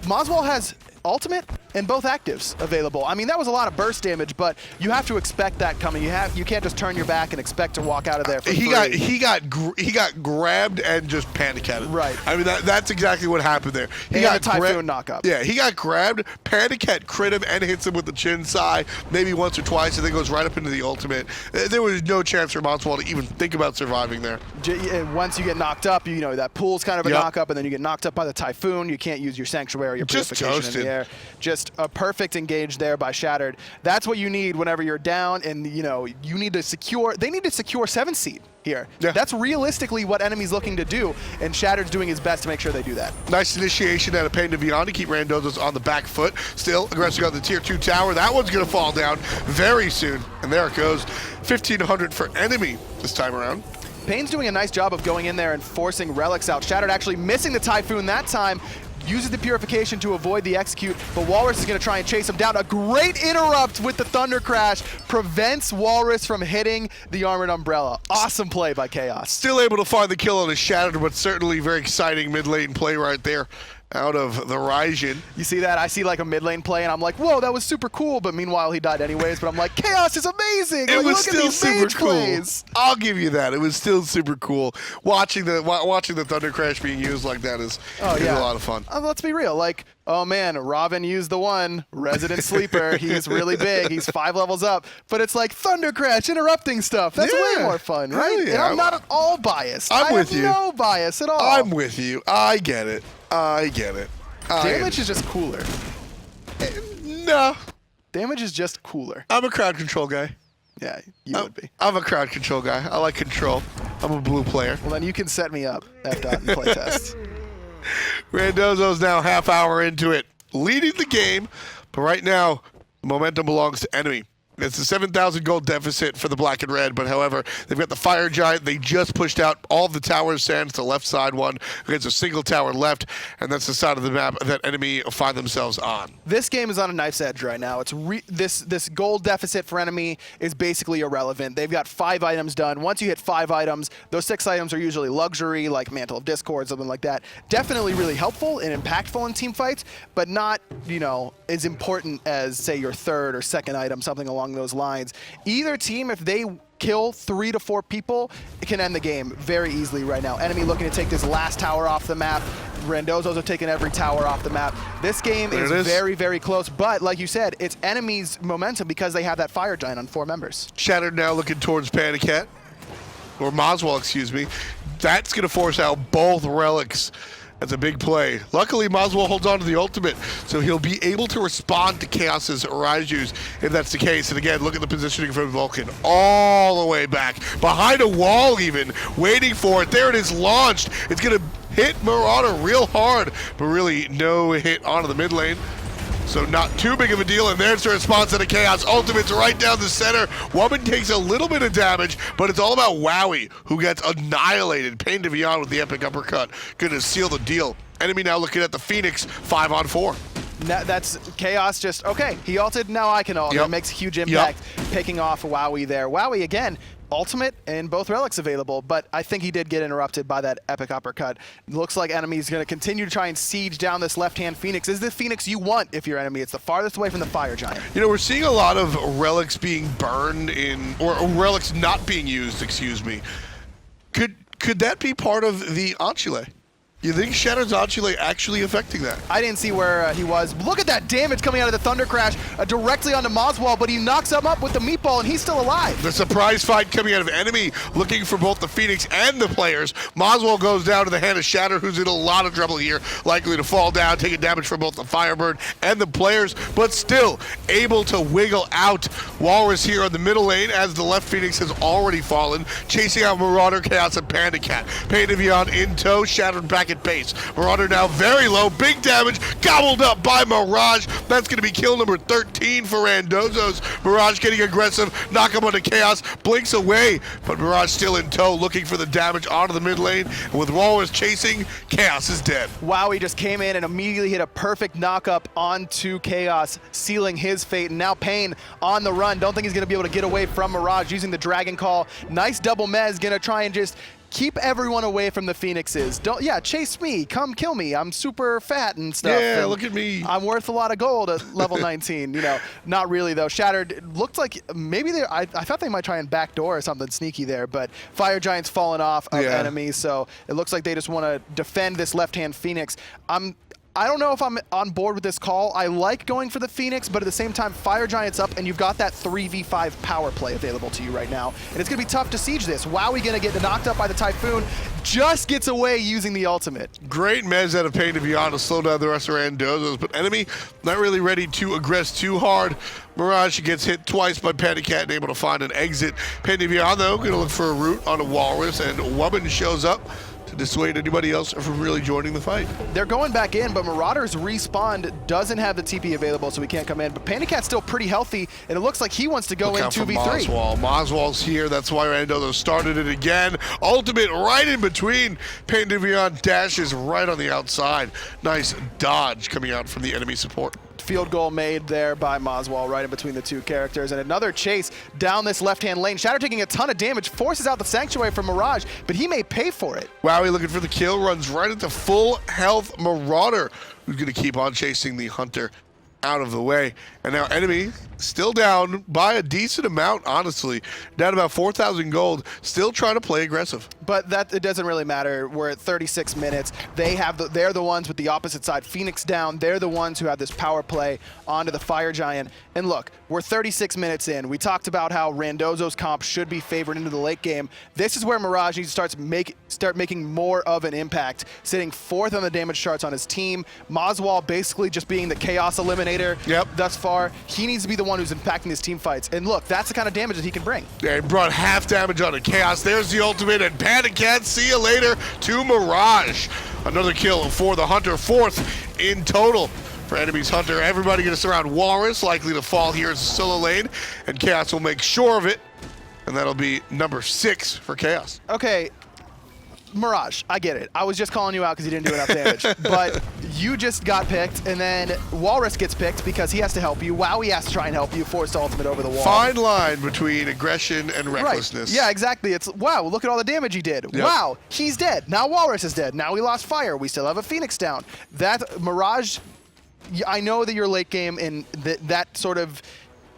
moswal has ultimate and both actives available. I mean, that was a lot of burst damage, but you have to expect that coming. You can't just turn your back and expect to walk out of there for free. He got grabbed and just PandaCatted. Right. I mean, that's exactly what happened there. He got a Typhoon knock-up. Yeah, he got grabbed. PandaCat crit him and hits him with the chin sai maybe once or twice, and then goes right up into the ultimate. There was no chance for moswal to even think about surviving there. Once you get knocked up, you know that pool's kind of a knock-up, and then you get knocked up by the Typhoon. You can't use your Sanctuary or Purification in the air. Just a perfect engage there by Shattered. That's what you need whenever you're down, and you need to secure. They need to secure 7th seed here. Yeah. That's realistically what enemy's looking to do, and Shattered's doing his best to make sure they do that. Nice initiation out of PainDeViande to keep Randozos on the back foot. Still aggressive on the tier 2 tower. That one's going to fall down very soon, and there it goes. 1,500 for enemy this time around. Pain's doing a nice job of going in there and forcing relics out. Shattered actually missing the Typhoon that time. Uses the Purification to avoid the execute, but Whalrus is going to try and chase him down. A great interrupt with the Thunder Crash prevents Whalrus from hitting the Armored Umbrella. Awesome play by Khaos. Still able to find the kill on his Shattered, but certainly very exciting mid-lane play right there out of the Raijin. You see that? I see like a mid lane play, and I'm like, whoa, that was super cool. But meanwhile, he died anyways. But I'm like, Khaos is amazing. It like, was still super cool. Plays. I'll give you that. It was still super cool. Watching the Thunder Crash being used like that is a lot of fun. Let's be real. Like, oh man, Ravana used the one Resident Sleeper. He's really big. He's 5 levels up. But it's like Thunder Crash interrupting stuff. That's way more fun, right? Yeah. And I'm not at all biased. I'm with you. No bias at all. I'm with you. I get it. Damage is just cooler. No. Damage is just cooler. I'm a crowd control guy. Yeah, you would be. I'm a crowd control guy. I like control. I'm a blue player. Well, then you can set me up, F-Dot, and playtest. Randozos now half hour into it, leading the game, but right now, the momentum belongs to enemy. It's a 7,000 gold deficit for the black and red, but however, they've got the fire giant. They just pushed out all the towers, sands, the left side one against a single tower left, and that's the side of the map that enemy find themselves on. This game is on a knife's edge right now. It's this gold deficit for enemy is basically irrelevant. They've got 5 items done. Once you hit 5 items, those 6 items are usually luxury, like Mantle of Discord, something like that. Definitely really helpful and impactful in team fights, but not, as important as, say, your 3rd or 2nd item, something along those lines. Either team, if they kill 3 to 4 people, it can end the game very easily right now. Enemy looking to take this last tower off the map. Randozos are taking every tower off the map. This game is very, very close, but like you said, it's enemy's momentum because they have that fire giant on 4 members. Shattered now looking towards PandaCat, or moswal, excuse me. That's going to force out both relics. That's a big play. Luckily, moswal holds on to the ultimate, so he'll be able to respond to Khaos's Raijus if that's the case. And again, look at the positioning from Vulcan. All the way back, behind a wall even, waiting for it. There it is, launched. It's going to hit Marauder real hard, but really no hit onto the mid lane. So not too big of a deal, and there's the response to the Khaos. Ultimate's right down the center. Wobbn takes a little bit of damage, but it's all about Wowy, who gets annihilated. PainDeViande with the epic uppercut. Gonna seal the deal. Enemy now looking at the Phoenix 5-on-4. That's Khaos just, okay, he ulted, now I can ult. Yep. It makes a huge impact picking off Wowy there. Wowy, again, ultimate and both relics available, but I think he did get interrupted by that epic uppercut. Looks like enemy's going to continue to try and siege down this left-hand Phoenix. Is the Phoenix you want if you're enemy? It's the farthest away from the Fire Giant. You know, we're seeing a lot of relics being burned in, or relics not being used, excuse me. Could that be part of the Enchile? You think Shatter's Enchile actually affecting that? I didn't see where he was. Look at that damage coming out of the Thunder Crash directly onto moswal, but he knocks him up with the meatball, and he's still alive. The surprise fight coming out of enemy, looking for both the Phoenix and the players. Moswal goes down to the hand of Shatter, who's in a lot of trouble here, likely to fall down, taking damage from both the Firebird and the players, but still able to wiggle out. Whalrus here on the middle lane, as the left Phoenix has already fallen, chasing out Marauder, Khaos, and PandaCat. PainDeViande in tow, Shattered back at base. Marauder now very low, big damage, gobbled up by Mirage. That's going to be kill number 13 for Randozos. Mirage getting aggressive, knock him onto Khaos, blinks away, but Mirage still in tow, looking for the damage onto the mid lane. And with Whalrus chasing, Khaos is dead. Wowy just came in and immediately hit a perfect knock-up onto Khaos, sealing his fate. And now Pain on the run. Don't think he's going to be able to get away from Mirage using the Dragon Call. Nice double mez, going to try and just keep everyone away from the Phoenixes. Chase me, come kill me. I'm super fat and stuff. Yeah, and look at me. I'm worth a lot of gold at level 19. You know, not really though. Shattered looked like maybe I thought they might try and backdoor or something sneaky there, but Fire Giant's fallen off of enemies, so it looks like they just want to defend this left-hand Phoenix. I don't know if I'm on board with this call. I like going for the Phoenix, but at the same time, Fire Giant's up, and you've got that 3v5 power play available to you right now. And it's going to be tough to siege this. Wowy going to get knocked up by the Typhoon, just gets away using the ultimate. Great mez out of PainDeViande to slow down the rest of Randozos, but enemy not really ready to aggress too hard. Mirage gets hit twice by PandaCat and able to find an exit. PainDeViande, though, going to look for a route on a Whalrus, and Wubbn shows up to dissuade anybody else from really joining the fight. They're going back in, but Marauder's respawn doesn't have the TP available, so he can't come in. But PandaCat's still pretty healthy, and it looks like he wants to go in 2v3. Moswal's here, that's why Randozo started it again. Ultimate right in between. PainDeViande dashes right on the outside. Nice dodge coming out from the enemy support. Field goal made there by moswal right in between the two characters, and another chase down this left-hand lane. Shatter taking a ton of damage, forces out the Sanctuary from Mirage, but he may pay for it. Wowy looking for the kill, runs right into full health Marauder, who's going to keep on chasing the Hunter out of the way. And now enemy still down by a decent amount, honestly. Down about 4,000 gold, still trying to play aggressive. But it doesn't really matter. We're at 36 minutes. They're the ones with the opposite side. Phoenix down. They're the ones who have this power play onto the Fire Giant. And look, we're 36 minutes in. We talked about how Randozos comp should be favored into the late game. This is where Mirage needs to start making more of an impact, sitting 4th on the damage charts on his team. Moswal basically just being the chaos eliminator thus far. He needs to be the one who's impacting his team fights. And look, that's the kind of damage that he can bring. Yeah, he brought half damage onto Khaos. There's the ultimate, and PandaCat, see you later to Mirage. Another kill for the Hunter, 4th in total for enemy's Hunter. Everybody going to surround Whalrus, likely to fall here as a solo lane, and Khaos will make sure of it, and that'll be number 6 for Khaos. Okay, Mirage, I get it. I was just calling you out because you didn't do enough damage. But you just got picked, and then Whalrus gets picked because he has to help you. Wowy has to try and help you, force the ultimate over the wall. Fine line between aggression and recklessness. Right. Yeah, exactly. It's, wow, look at all the damage he did. Yep. Wow, he's dead. Now Whalrus is dead. Now we lost Fire. We still have a Phoenix down. That Mirage, I know that you're late game, and that sort of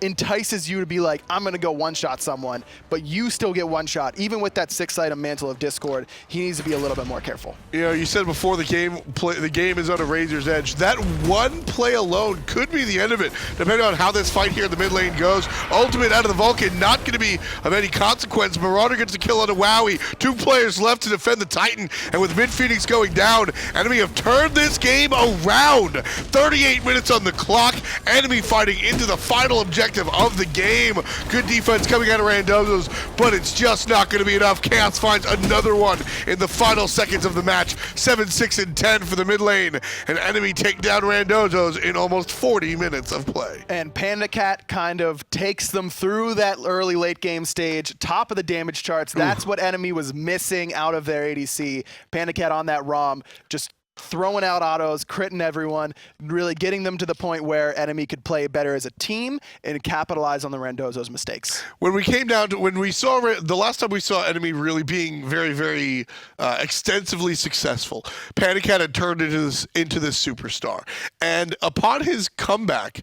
entices you to be like, I'm going to go one-shot someone, but you still get one shot. Even with that 6-item Mantle of Discord, he needs to be a little bit more careful. You know, you said before the game is on a razor's edge. That one play alone could be the end of it, depending on how this fight here in the mid lane goes. Ultimate out of the Vulcan, not going to be of any consequence. Marauder gets a kill on a Wowy. 2 players left to defend the Titan, and with mid Phoenix going down, enemy have turned this game around. 38 minutes on the clock. Enemy fighting into the final objective of the game. Good defense coming out of Randozos, but it's just not going to be enough. Khaos finds another one in the final seconds of the match. 7, 6, and 10 for the mid lane. An enemy take down Randozos in almost 40 minutes of play. And PandaCat kind of takes them through that early late game stage, top of the damage charts. That's what enemy was missing out of their ADC. PandaCat on that ROM just throwing out autos, critting everyone, really getting them to the point where enemy could play better as a team and capitalize on the Randozos' mistakes. When we came down to, when we saw, the last time we saw enemy really being very, very extensively successful, PandaCat had turned into this superstar. And upon his comeback,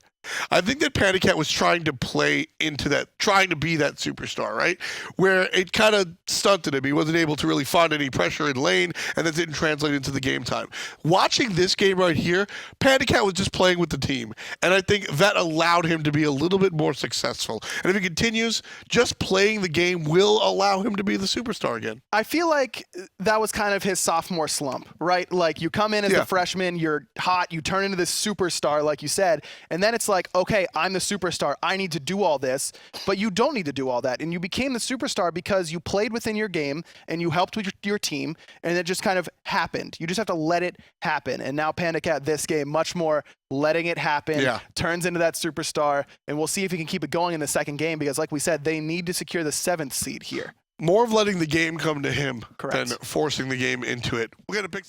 I think that PandaCat was trying to play into that, trying to be that superstar, right? Where it kind of stunted him. He wasn't able to really find any pressure in lane, and that didn't translate into the game time. Watching this game right here, PandaCat was just playing with the team, and I think that allowed him to be a little bit more successful. And if he continues, just playing the game will allow him to be the superstar again. I feel like that was kind of his sophomore slump, right? Like, you come in as a freshman, you're hot, you turn into this superstar, like you said, and then it's like, okay, I'm the superstar. I need to do all this, but you don't need to do all that. And you became the superstar because you played within your game and you helped with your team, and it just kind of happened. You just have to let it happen. And now PandaCat, this game, much more letting it happen, turns into that superstar, and we'll see if he can keep it going in the second game because, like we said, they need to secure the 7th seed here. More of letting the game come to him than forcing the game into it. We're going to pick